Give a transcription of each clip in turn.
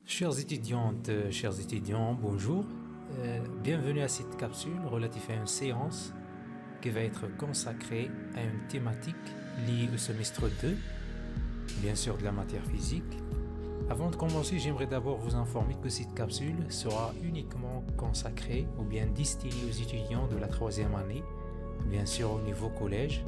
Chères étudiantes, chers étudiants, bonjour. Bienvenue à cette capsule relative à une séance qui va être consacrée à une thématique liée au semestre 2, bien sûr de la matière physique. Avant de commencer, j'aimerais d'abord vous informer que cette capsule sera uniquement consacrée ou bien destinée aux étudiants de la 3e année, bien sûr au niveau collège.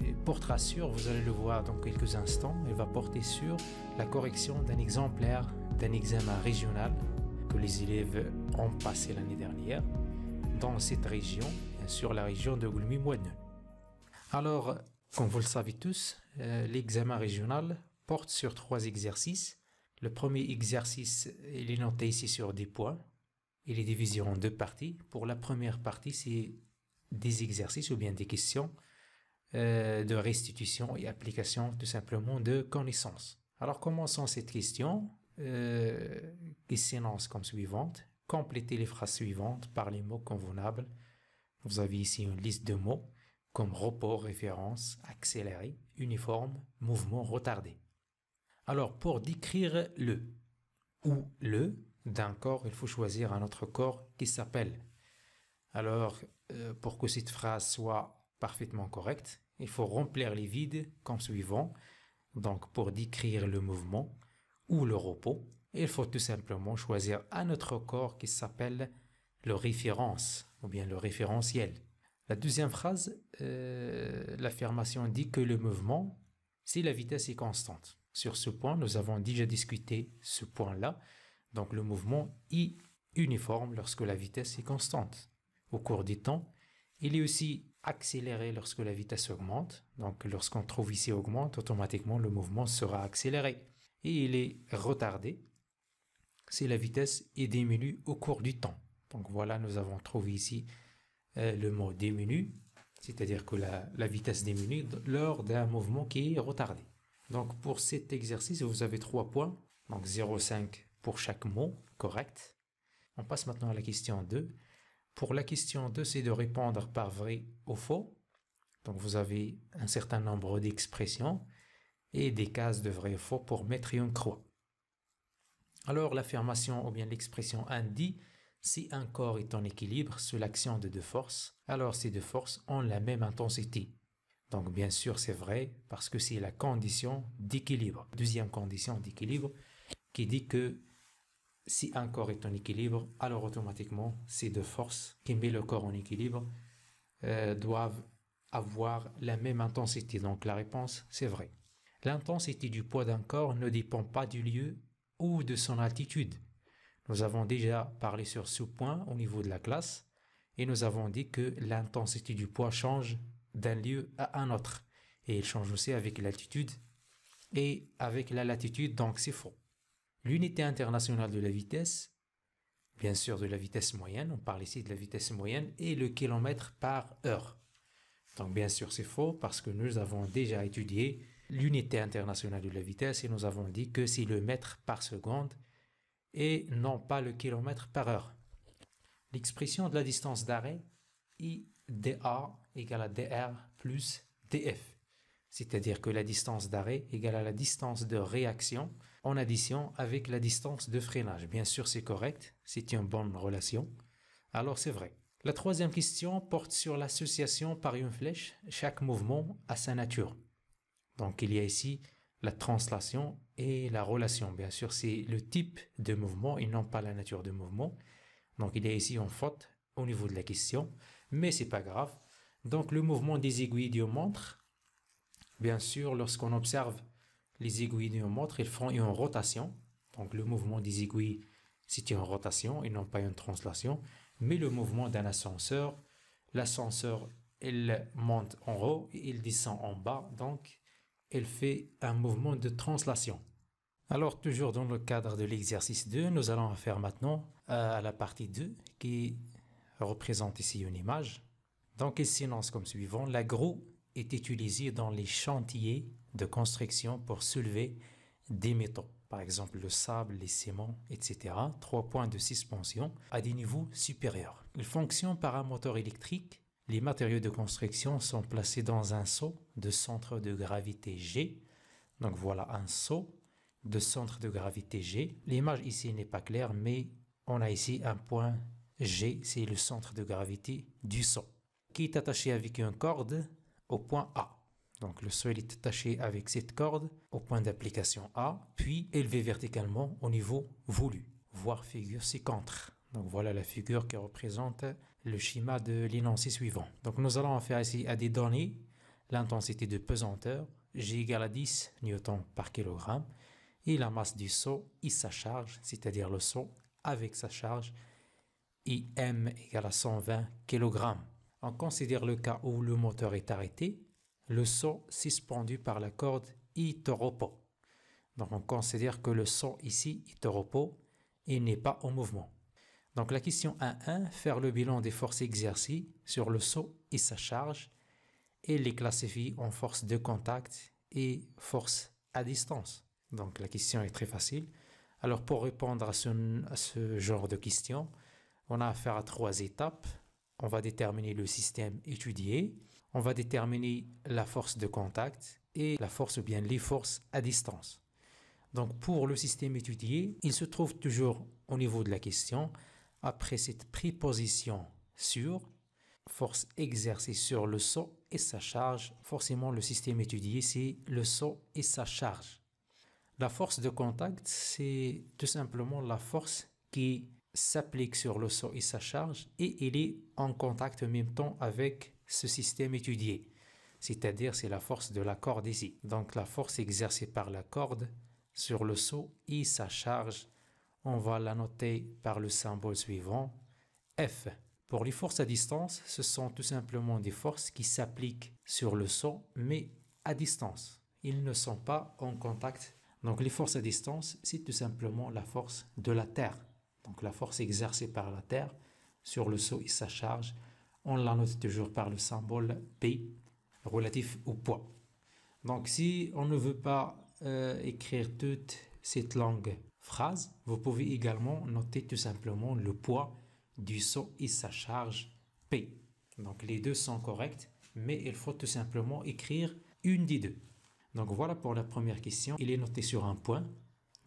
Et portera sur, vous allez le voir dans quelques instants, elle va porter sur la correction d'un exemplaire d'un examen régional que les élèves ont passé l'année dernière dans cette région, bien sûr la région de Goulmi-Moine. Alors, comme vous le savez tous, l'examen régional porte sur 3 exercices. Le premier exercice, il est noté ici sur 10 points. Il est divisé en 2 parties. Pour la première partie, c'est des exercices ou bien des questions de restitution et application tout simplement de connaissances. Alors, commençons cette question. Qui s'énonce comme suivante. Complétez les phrases suivantes par les mots convenables. Vous avez ici une liste de mots comme report, référence, accéléré, uniforme, mouvement, retardé. Alors, pour décrire le ou le d'un corps, il faut choisir un autre corps qui s'appelle. Alors, pour que cette phrase soit parfaitement correcte, il faut remplir les vides comme suivant. Donc, pour décrire le mouvement ou le repos, il faut tout simplement choisir un autre corps qui s'appelle le référence ou bien le référentiel. La deuxième phrase, l'affirmation dit que le mouvement, si la vitesse est constante. Sur ce point, nous avons déjà discuté ce point-là. Donc le mouvement est uniforme lorsque la vitesse est constante. Au cours du temps, il est aussi accéléré lorsque la vitesse augmente. Donc lorsqu'on trouve ici augmente, automatiquement le mouvement sera accéléré. Et il est retardé si la vitesse est diminue au cours du temps. Donc voilà, nous avons trouvé ici le mot diminue, c'est-à-dire que la vitesse diminue lors d'un mouvement qui est retardé. Donc pour cet exercice, vous avez 3 points, donc 0,5 pour chaque mot, correct. On passe maintenant à la question 2. Pour la question 2, c'est de répondre par vrai ou faux. Donc vous avez un certain nombre d'expressions et des cases de vrai ou faux pour mettre une croix. Alors l'affirmation ou bien l'expression 1 dit si un corps est en équilibre sous l'action de 2 forces, alors ces 2 forces ont la même intensité. Donc bien sûr c'est vrai parce que c'est la condition d'équilibre. Deuxième condition d'équilibre qui dit que si un corps est en équilibre, alors automatiquement ces 2 forces qui mettent le corps en équilibre doivent avoir la même intensité. Donc la réponse c'est vrai. L'intensité du poids d'un corps ne dépend pas du lieu ou de son altitude. Nous avons déjà parlé sur ce point au niveau de la classe et nous avons dit que l'intensité du poids change d'un lieu à un autre. Et il change aussi avec l'altitude et avec la latitude, donc c'est faux. L'unité internationale de la vitesse, bien sûr de la vitesse moyenne, on parle ici de la vitesse moyenne, est le kilomètre par heure. Donc bien sûr c'est faux parce que nous avons déjà étudié l'unité internationale de la vitesse et nous avons dit que c'est le mètre par seconde et non pas le kilomètre par heure. L'expression de la distance d'arrêt IDA égale à DR plus DF. C'est-à-dire que la distance d'arrêt égale à la distance de réaction en addition avec la distance de freinage. Bien sûr c'est correct, c'est une bonne relation. Alors c'est vrai. La troisième question porte sur l'association par une flèche. Chaque mouvement a sa nature. Donc il y a ici la translation et la relation. Bien sûr, c'est le type de mouvement et non pas la nature de mouvement. Donc il y a ici une faute au niveau de la question, mais c'est pas grave. Donc le mouvement des aiguilles d'une montre, bien sûr, lorsqu'on observe les aiguilles d'une montre, ils font une rotation. Donc le mouvement des aiguilles, c'est une rotation et non pas une translation. Mais le mouvement d'un ascenseur, l'ascenseur, il monte en haut et il descend en bas. Donc elle fait un mouvement de translation. Alors, toujours dans le cadre de l'exercice 2, nous allons faire maintenant à la partie 2 qui représente ici une image. Donc, il s'énonce comme suivant. La grue est utilisée dans les chantiers de construction pour soulever des métaux. Par exemple, le sable, les ciments, etc. 3 points de suspension à des niveaux supérieurs. Il fonctionne par un moteur électrique Les matériaux de construction sont placés dans un seau de centre de gravité G. Donc voilà un seau de centre de gravité G. L'image ici n'est pas claire, mais on a ici un point G, c'est le centre de gravité du seau, qui est attaché avec une corde au point A. Donc le seau est attaché avec cette corde au point d'application A, puis élevé verticalement au niveau voulu, voire figure ci-contre. Donc voilà la figure qui représente le schéma de l'énoncé suivant. Donc nous allons faire ici à des données l'intensité de pesanteur, G égale à 10 newtons par kilogramme, et la masse du seau et sa charge, c'est-à-dire le seau avec sa charge, et M égale à 120 kg. On considère le cas où le moteur est arrêté, le seau suspendu par la corde est au repos. Donc on considère que le seau ici est au repos et n'est pas en mouvement. Donc la question 1.1, faire le bilan des forces exercées sur le seau et sa charge et les classifier en force de contact et force à distance. Donc la question est très facile. Alors pour répondre à ce genre de questions, on a affaire à 3 étapes. On va déterminer le système étudié, on va déterminer la force de contact et la force ou bien les forces à distance. Donc pour le système étudié, il se trouve toujours au niveau de la question, après cette préposition sur, force exercée sur le seau et sa charge, forcément le système étudié c'est le seau et sa charge. La force de contact, c'est tout simplement la force qui s'applique sur le seau et sa charge et il est en contact en même temps avec ce système étudié. C'est-à-dire c'est la force de la corde ici. Donc la force exercée par la corde sur le seau et sa charge, on va la noter par le symbole suivant, F. Pour les forces à distance, ce sont tout simplement des forces qui s'appliquent sur le seau mais à distance. Ils ne sont pas en contact. Donc les forces à distance, c'est tout simplement la force de la Terre. Donc la force exercée par la Terre sur le seau et sa charge, on la note toujours par le symbole P relatif au poids. Donc si on ne veut pas écrire toute cette longue phrase, vous pouvez également noter tout simplement le poids du seau et sa charge P. Donc les deux sont corrects, mais il faut tout simplement écrire une des deux. Donc voilà pour la première question, il est noté sur un point.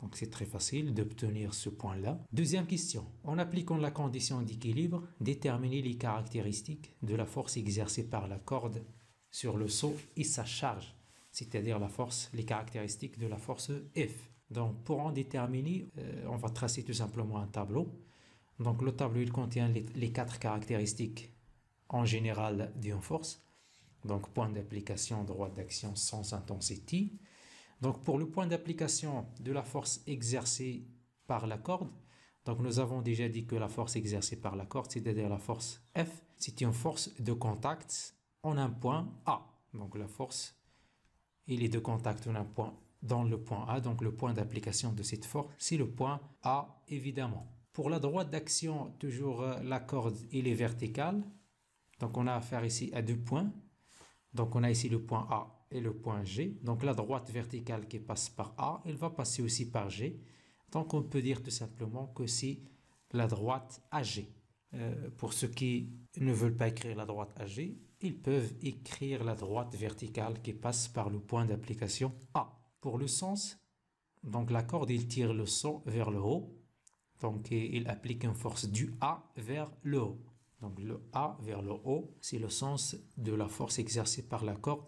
Donc c'est très facile d'obtenir ce point-là. Deuxième question. En appliquant la condition d'équilibre, déterminer les caractéristiques de la force exercée par la corde sur le seau et sa charge, c'est-à-dire la force, les caractéristiques de la force F. Donc pour en déterminer, on va tracer tout simplement un tableau. Donc le tableau il contient les 4 caractéristiques en général d'une force. Donc point d'application, droite d'action, sens, intensité. Donc pour le point d'application de la force exercée par la corde, donc nous avons déjà dit que la force exercée par la corde, c'est-à-dire la force F, c'est une force de contact en un point A. Donc la force, il est de contact en un point dans le point A, donc le point d'application de cette force, c'est le point A évidemment. Pour la droite d'action, toujours la corde, il est verticale. Donc on a affaire ici à 2 points. Donc on a ici le point A et le point G. Donc la droite verticale qui passe par A, elle va passer aussi par G. Donc on peut dire tout simplement que c'est la droite AG. Pour ceux qui ne veulent pas écrire la droite AG, ils peuvent écrire la droite verticale qui passe par le point d'application A. Pour le sens, donc la corde il tire le seau vers le haut. Donc il applique une force du A vers le haut. Donc le A vers le haut, c'est le sens de la force exercée par la corde.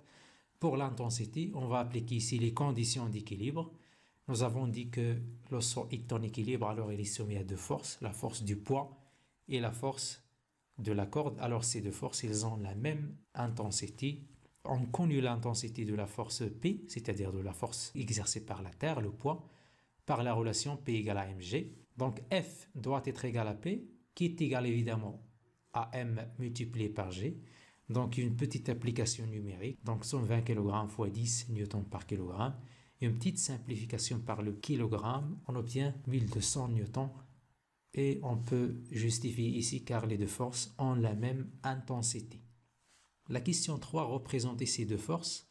Pour l'intensité, on va appliquer ici les conditions d'équilibre. Nous avons dit que le seau est en équilibre, alors il est soumis à 2 forces, la force du poids et la force de la corde. Alors ces 2 forces, ils ont la même intensité. On connaît l'intensité de la force P, c'est-à-dire de la force exercée par la Terre, le poids, par la relation P égale à mg. Donc F doit être égal à P, qui est égal évidemment à M multiplié par G. Donc une petite application numérique, donc 120 kg fois 10 newtons par kilogramme. Une petite simplification par le kilogramme, on obtient 1200 newtons. Et on peut justifier ici car les 2 forces ont la même intensité. La question 3, représenter ces 2 forces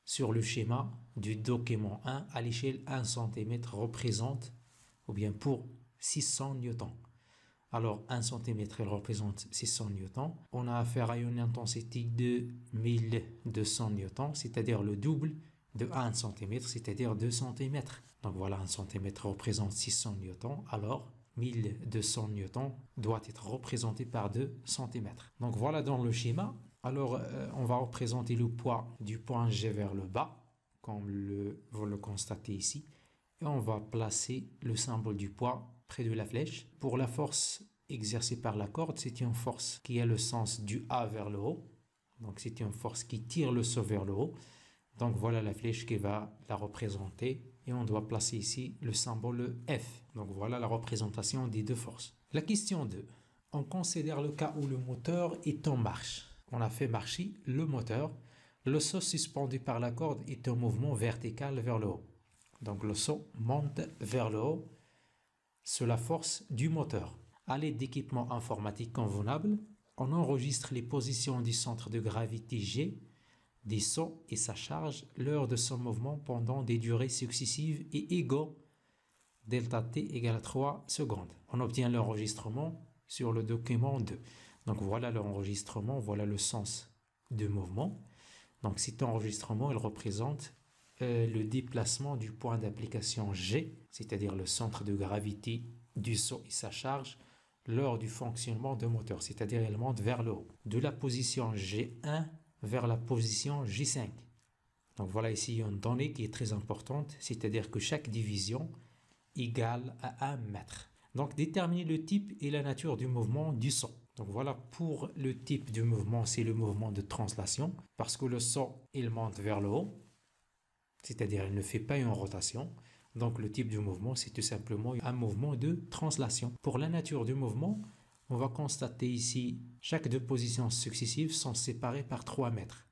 sur le schéma du document 1 à l'échelle 1 cm représente, ou bien pour 600 newtons. Alors 1 cm il représente 600 newtons. On a affaire à une intensité de 1200 newtons, c'est-à-dire le double de 1 cm, c'est-à-dire 2 cm. Donc voilà, 1 cm représente 600 newtons. Alors 1200 newtons doit être représenté par 2 cm. Donc voilà dans le schéma. Alors on va représenter le poids du point G vers le bas, comme vous le constatez ici. Et on va placer le symbole du poids près de la flèche. Pour la force exercée par la corde, c'est une force qui a le sens du A vers le haut. Donc c'est une force qui tire le seau vers le haut. Donc voilà la flèche qui va la représenter. Et on doit placer ici le symbole F. Donc voilà la représentation des deux forces. La question 2. On considère le cas où le moteur est en marche. On a fait marcher le moteur. Le seau suspendu par la corde est en mouvement vertical vers le haut. Donc le seau monte vers le haut sous la force du moteur. À l'aide d'équipements informatiques convenables, on enregistre les positions du centre de gravité G, des seaux et sa charge lors de son mouvement pendant des durées successives et égaux. Delta T égale à 3 secondes. On obtient l'enregistrement sur le document 2. Donc voilà l'enregistrement, voilà le sens du mouvement. Donc cet enregistrement, il représente le déplacement du point d'application G, c'est-à-dire le centre de gravité du seau et sa charge, lors du fonctionnement du moteur, c'est-à-dire elle monte vers le haut, de la position G1 vers la position J5. Donc voilà ici une donnée qui est très importante, c'est-à-dire que chaque division égale à 1 mètre. Donc déterminer le type et la nature du mouvement du seau. Donc voilà, pour le type du mouvement, c'est le mouvement de translation, parce que le seau, il monte vers le haut, c'est-à-dire il ne fait pas une rotation. Donc le type du mouvement, c'est tout simplement un mouvement de translation. Pour la nature du mouvement, on va constater ici, chaque deux positions successives sont séparées par 3 mètres.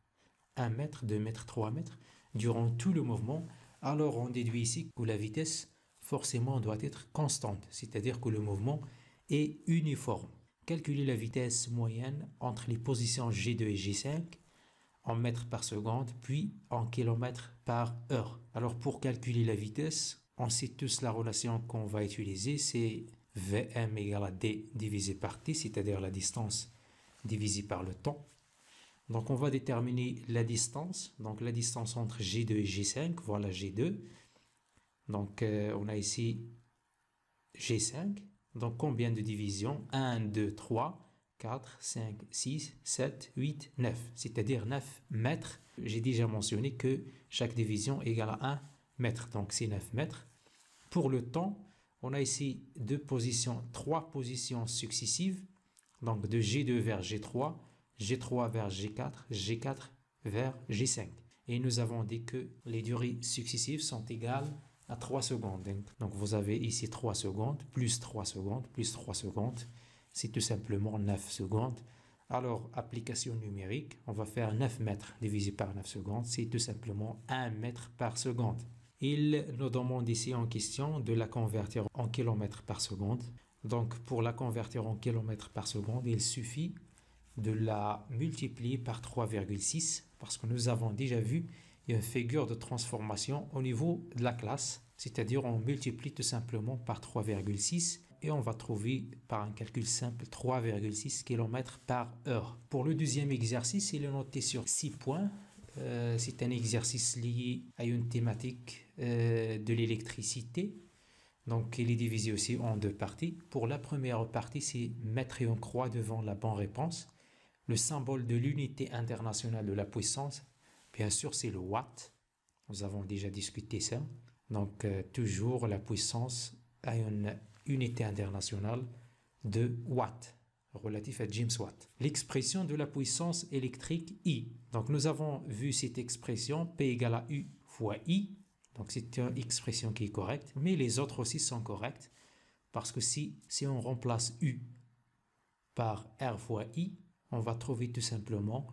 1 mètre, 2 mètres, 3 mètres, durant tout le mouvement. Alors on déduit ici que la vitesse, forcément, doit être constante, c'est-à-dire que le mouvement est uniforme. Calculer la vitesse moyenne entre les positions G2 et G5 en mètres par seconde, puis en kilomètres par heure. Alors pour calculer la vitesse, on sait tous la relation qu'on va utiliser, c'est Vm égale à d divisé par t, c'est-à-dire la distance divisée par le temps. Donc on va déterminer la distance, donc la distance entre G2 et G5, voilà G2. Donc on a ici G5, donc combien de divisions? 1, 2, 3, 4, 5, 6, 7, 8, 9, c'est-à-dire 9 mètres. J'ai déjà mentionné que chaque division égale à 1 mètre, donc c'est 9 mètres. Pour le temps, on a ici trois positions successives, donc de G2 vers G3, G3 vers G4, G4 vers G5. Et nous avons dit que les durées successives sont égales à 3 secondes. Donc vous avez ici 3 secondes, plus 3 secondes, plus 3 secondes. C'est tout simplement 9 secondes. Alors, application numérique, on va faire 9 mètres divisé par 9 secondes. C'est tout simplement 1 mètre par seconde. Il nous demande ici en question de la convertir en kilomètres par seconde. Donc, pour la convertir en kilomètres par seconde, il suffit de la multiplier par 3,6 parce que nous avons déjà vu une figure de transformation au niveau de la classe. C'est-à-dire, on multiplie tout simplement par 3,6 et on va trouver par un calcul simple 3,6 km par heure. Pour le deuxième exercice, il est noté sur 6 points. C'est un exercice lié à une thématique de l'électricité. Donc, il est divisé aussi en deux parties. Pour la première partie, c'est mettre une croix devant la bonne réponse. Le symbole de l'unité internationale de la puissance, bien sûr, c'est le watt. Nous avons déjà discuté ça. Donc, toujours la puissance a une unité internationale de watts, relatif à James Watt. L'expression de la puissance électrique I. Donc, nous avons vu cette expression P égale à U fois I. Donc, c'est une expression qui est correcte, mais les autres aussi sont correctes parce que si on remplace U par R fois I, on va trouver tout simplement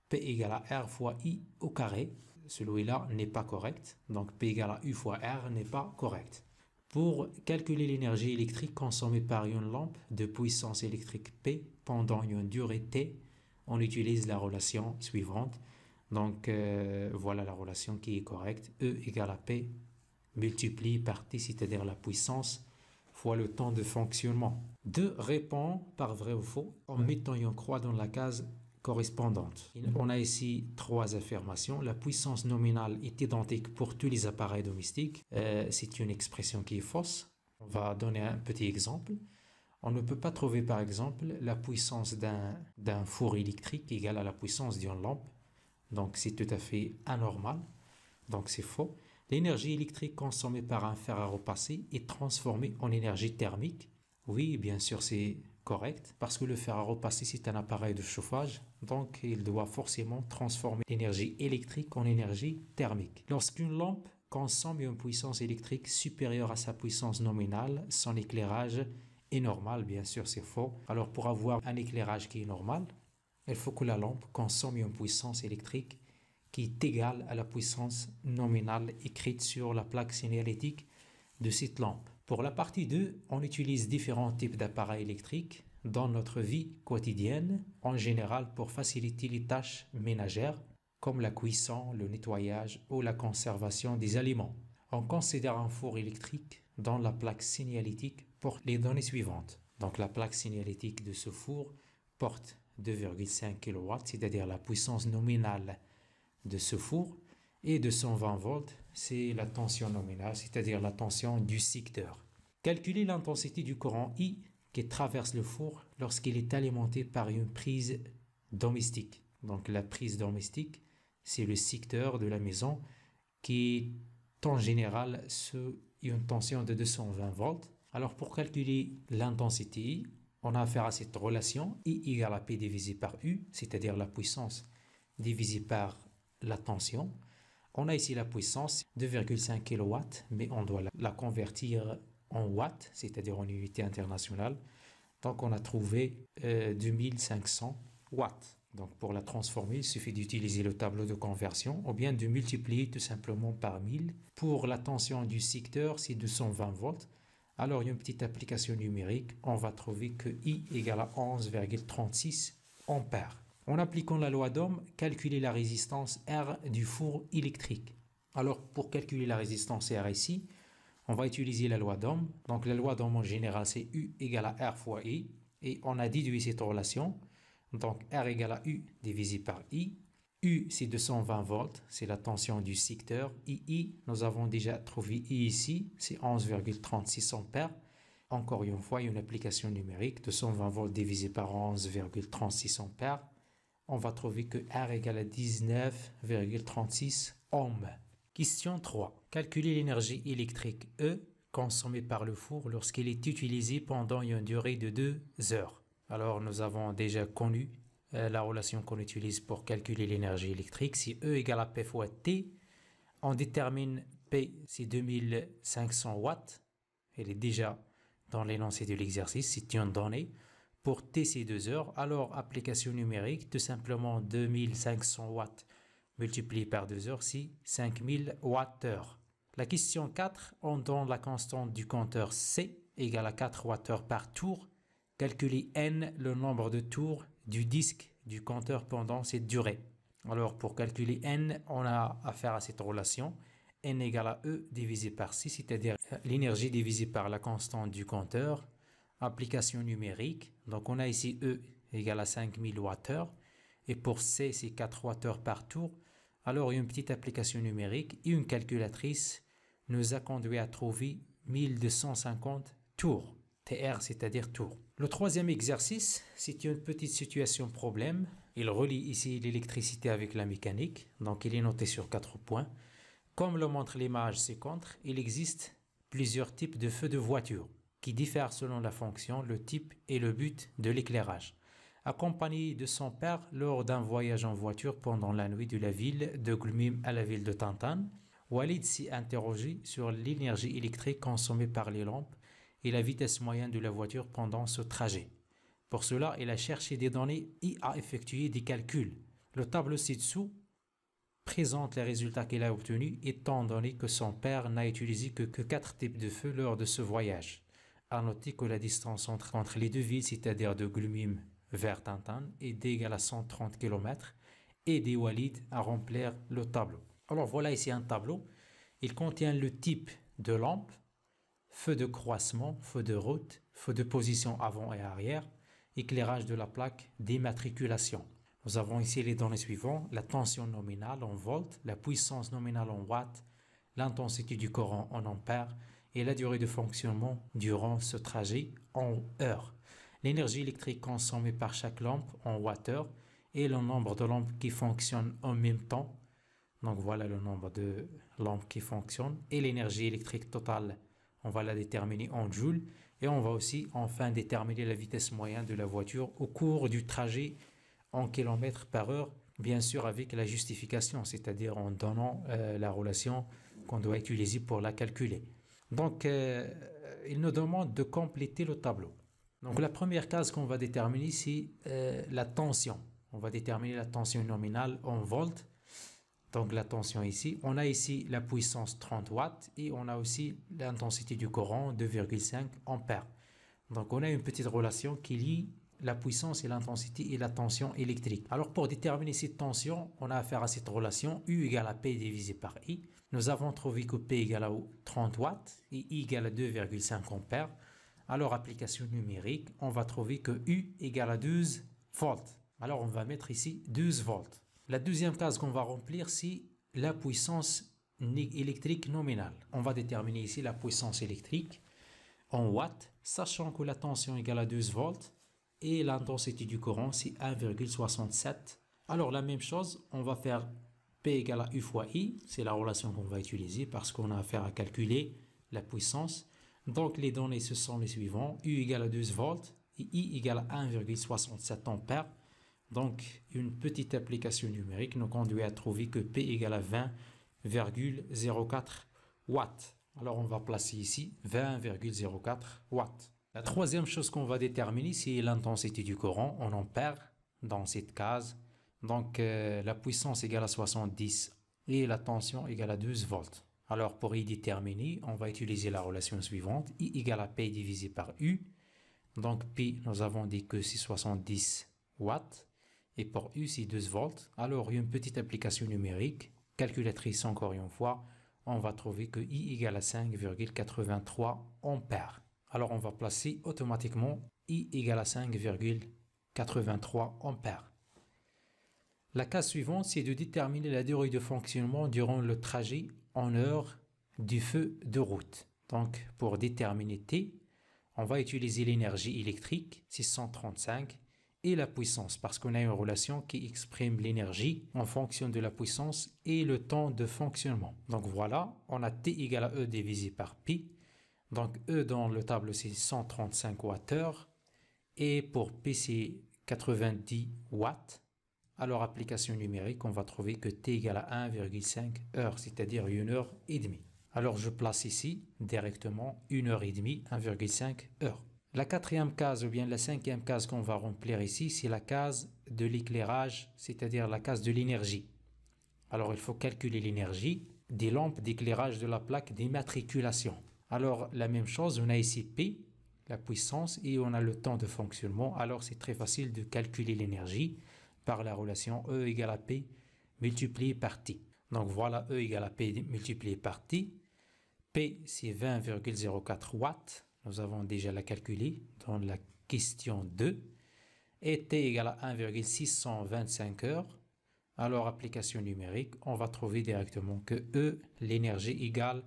P égale à R fois I au carré. Celui-là n'est pas correct, donc P égale à U fois R n'est pas correct. Pour calculer l'énergie électrique consommée par une lampe de puissance électrique P pendant une durée T, on utilise la relation suivante. Donc voilà la relation qui est correcte. E égale à P multiplié par T, c'est-à-dire la puissance fois le temps de fonctionnement. 2 répond par vrai ou faux en mettant une croix dans la case correspondante. On a ici 3 affirmations. La puissance nominale est identique pour tous les appareils domestiques. C'est une expression qui est fausse. On va donner un petit exemple. On ne peut pas trouver par exemple la puissance d'un four électrique égale à la puissance d'une lampe. Donc c'est tout à fait anormal. Donc c'est faux. L'énergie électrique consommée par un fer à repasser est transformée en énergie thermique. Oui, bien sûr, c'est correct, parce que le fer à repasser, c'est un appareil de chauffage, donc il doit forcément transformer l'énergie électrique en énergie thermique. Lorsqu'une lampe consomme une puissance électrique supérieure à sa puissance nominale, son éclairage est normal, bien sûr, c'est faux. Alors pour avoir un éclairage qui est normal, il faut que la lampe consomme une puissance électrique qui est égale à la puissance nominale écrite sur la plaque signalétique de cette lampe. Pour la partie 2, on utilise différents types d'appareils électriques dans notre vie quotidienne, en général pour faciliter les tâches ménagères, comme la cuisson, le nettoyage ou la conservation des aliments. On considère un four électrique dont la plaque signalétique porte les données suivantes. Donc la plaque signalétique de ce four porte 2,5 kW, c'est-à-dire la puissance nominale de ce four, et 220 volts, c'est la tension nominale, c'est-à-dire la tension du secteur. Calculez l'intensité du courant I qui traverse le four lorsqu'il est alimenté par une prise domestique. Donc la prise domestique, c'est le secteur de la maison qui est en général sur une tension de 220 volts. Alors pour calculer l'intensité I, on a affaire à cette relation I égale à P divisé par U, c'est-à-dire la puissance divisée par la tension. On a ici la puissance 2,5 kW, mais on doit la convertir en watts, c'est-à-dire en unité internationale. Donc on a trouvé 2500 watts. Donc pour la transformer, il suffit d'utiliser le tableau de conversion ou bien de multiplier tout simplement par 1000. Pour la tension du secteur, c'est 220 volts. Alors, il y a une petite application numérique. On va trouver que I égale à 11,36 ampères. En appliquant la loi d'Ohm, calculer la résistance R du four électrique. Alors, pour calculer la résistance R ici, on va utiliser la loi d'Ohm. Donc, la loi d'Ohm en général, c'est U égale à R fois I. Et on a déduit cette relation. Donc, R égale à U divisé par I. U, c'est 220 volts, c'est la tension du secteur. II, nous avons déjà trouvé I ici, c'est 11,36 ampères. Encore une fois, une application numérique, 220 volts divisé par 11,36 ampères. On va trouver que R égale à 19,36 ohms. Question 3. Calculer l'énergie électrique E consommée par le four lorsqu'elle est utilisée pendant une durée de 2 heures. Alors, nous avons déjà connu la relation qu'on utilise pour calculer l'énergie électrique. Si E égale à P fois T, on détermine P, c'est 2500 watts. Elle est déjà dans l'énoncé de l'exercice, c'est une donnée. Pour T, c'est 2 heures. Alors, application numérique, tout simplement 2500 watts multiplié par 2 heures, c'est 5000 watts-heures. La question 4, on donne la constante du compteur C égale à 4 watts-heures par tour. Calculer N, le nombre de tours du disque du compteur pendant cette durée. Alors pour calculer N, on a affaire à cette relation. N égale à E divisé par C, c'est-à-dire l'énergie divisée par la constante du compteur. Application numérique. Donc on a ici E égale à 5000 Wh. Et pour C, c'est 4 Wh par tour. Alors une petite application numérique et une calculatrice nous a conduit à trouver 1250 tours. TR, c'est-à-dire tour. Le troisième exercice, c'est une petite situation problème. Il relie ici l'électricité avec la mécanique, donc il est noté sur 4 points. Comme le montre l'image ci-contre, il existe plusieurs types de feux de voiture qui diffèrent selon la fonction, le type et le but de l'éclairage. Accompagné de son père lors d'un voyage en voiture pendant la nuit de la ville de Glumim à la ville de Tantan, Walid s'est interrogé sur l'énergie électrique consommée par les lampes et la vitesse moyenne de la voiture pendant ce trajet. Pour cela, il a cherché des données et a effectué des calculs. Le tableau ci-dessous présente les résultats qu'il a obtenus étant donné que son père n'a utilisé que 4 types de feux lors de ce voyage. À noter que la distance entre les deux villes, c'est-à-dire de Glumim vers Tantan, est d'égale à 130 km et aidé Walid à remplir le tableau. Alors voilà ici un tableau. Il contient le type de lampe, feu de croisement, feu de route, feu de position avant et arrière, éclairage de la plaque d'immatriculation. Nous avons ici les données suivantes, la tension nominale en volts, la puissance nominale en watts, l'intensité du courant en ampères et la durée de fonctionnement durant ce trajet en heures. L'énergie électrique consommée par chaque lampe en wattheures et le nombre de lampes qui fonctionnent en même temps. Donc voilà le nombre de lampes qui fonctionnent et l'énergie électrique totale, on va la déterminer en joules et on va aussi enfin déterminer la vitesse moyenne de la voiture au cours du trajet en kilomètres par heure, bien sûr avec la justification, c'est-à-dire en donnant la relation qu'on doit utiliser pour la calculer. Donc il nous demande de compléter le tableau. Donc la première case qu'on va déterminer, c'est la tension. On va déterminer la tension nominale en volts. Donc la tension ici, on a ici la puissance 30 watts et on a aussi l'intensité du courant 2,5 ampères. Donc on a une petite relation qui lie la puissance et l'intensité et la tension électrique. Alors pour déterminer cette tension, on a affaire à cette relation U égale à P divisé par I. Nous avons trouvé que P égale à 30 watts et I égale à 2,5 ampères. Alors application numérique, on va trouver que U égale à 12 volts. Alors on va mettre ici 12 volts. La deuxième case qu'on va remplir, c'est la puissance électrique nominale. On va déterminer ici la puissance électrique en watts, sachant que la tension égale à 12 volts et l'intensité du courant, c'est 1,67. Alors la même chose, on va faire P égale à U fois I, c'est la relation qu'on va utiliser parce qu'on a affaire à calculer la puissance. Donc les données, ce sont les suivants, U égale à 12 volts et I égale à 1,67 ampères. Donc, une petite application numérique nous conduit à trouver que P égale à 20,04 watts. Alors, on va placer ici 20,04 watts. La troisième chose qu'on va déterminer, c'est l'intensité du courant en ampères dans cette case. Donc, la puissance égale à 70 et la tension égale à 12 volts. Alors, pour y déterminer, on va utiliser la relation suivante. I égale à P divisé par U. Donc, P, nous avons dit que c'est 70 watts. Et pour U, c'est 12 volts. Alors, il y a une petite application numérique, calculatrice encore une fois, on va trouver que I égale à 5,83 ampères. Alors, on va placer automatiquement I égale à 5,83 ampères. La case suivante, c'est de déterminer la durée de fonctionnement durant le trajet en heures du feu de route. Donc, pour déterminer T, on va utiliser l'énergie électrique, 635, et la puissance, parce qu'on a une relation qui exprime l'énergie en fonction de la puissance et le temps de fonctionnement. Donc voilà, on a T égale à E divisé par Pi. Donc E dans le tableau, c'est 135 Wh. Et pour P, c'est 90 watts. Alors, application numérique, on va trouver que T égale à 1,5 heures, c'est-à-dire 1 heure et demie. Alors, je place ici directement 1 heure et demie, 1,5 heures. La quatrième case ou bien la cinquième case qu'on va remplir ici, c'est la case de l'éclairage, c'est-à-dire la case de l'énergie. Alors, il faut calculer l'énergie des lampes d'éclairage de la plaque d'immatriculation. Alors, la même chose, on a ici P, la puissance, et on a le temps de fonctionnement. Alors, c'est très facile de calculer l'énergie par la relation E égale à P multiplié par T. Donc, voilà E égale à P multiplié par T. P, c'est 20,04 watts. Nous avons déjà la calculé dans la question 2. Et T égale à 1,625 heures. Alors, application numérique, on va trouver directement que E, l'énergie égale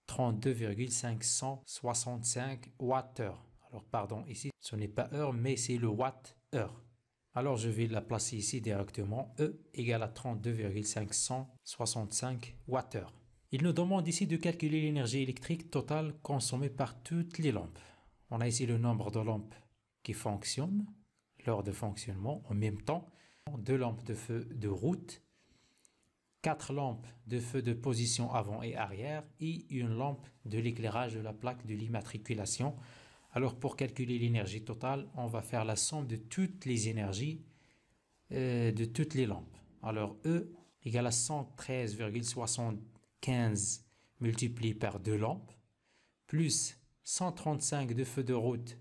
32,565 Wh. Alors, pardon, ici, ce n'est pas heure, mais c'est le watt-heure. Alors, je vais la placer ici directement. E égale à 32,565 Wh. Il nous demande ici de calculer l'énergie électrique totale consommée par toutes les lampes. On a ici le nombre de lampes qui fonctionnent, l'heure de fonctionnement en même temps, 2 lampes de feu de route, 4 lampes de feu de position avant et arrière et une lampe de l'éclairage de la plaque de l'immatriculation. Alors pour calculer l'énergie totale, on va faire la somme de toutes les énergies de toutes les lampes. Alors E égale à 113,75 multiplié par 2 lampes, plus 135 de feu de route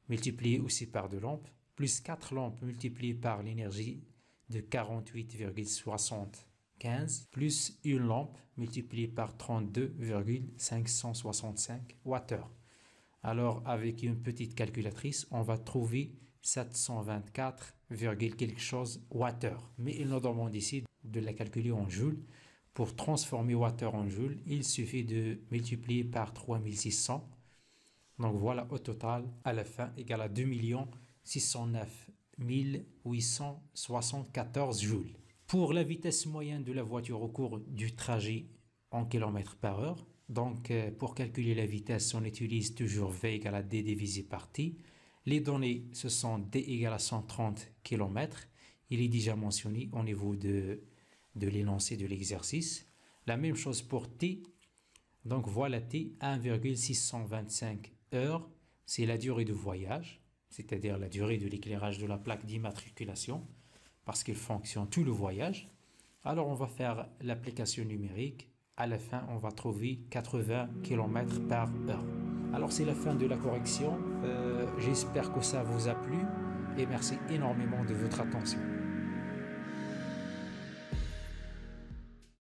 multiplié aussi par 2 lampes, plus 4 lampes multipliées par l'énergie de 48,60 15 plus une lampe multipliée par 32,565 Wh. Alors, avec une petite calculatrice, on va trouver 724, quelque chose Wh. Mais il nous demande ici de la calculer en joules. Pour transformer Wh en joules, il suffit de multiplier par 3600. Donc voilà, au total, à la fin, égal à 2 609 874 joules. Pour la vitesse moyenne de la voiture au cours du trajet en km/h, donc pour calculer la vitesse, on utilise toujours V égale à D divisé par T. Les données, ce sont D égale à 130 km. Il est déjà mentionné au niveau de l'énoncé de l'exercice. La même chose pour T. Donc voilà T, 1,625 heures. C'est la durée de voyage, c'est-à-dire la durée de l'éclairage de la plaque d'immatriculation, parce qu'il fonctionne tout le voyage. Alors on va faire l'application numérique. À la fin, on va trouver 80 km/h. Alors c'est la fin de la correction. J'espère que ça vous a plu et merci énormément de votre attention.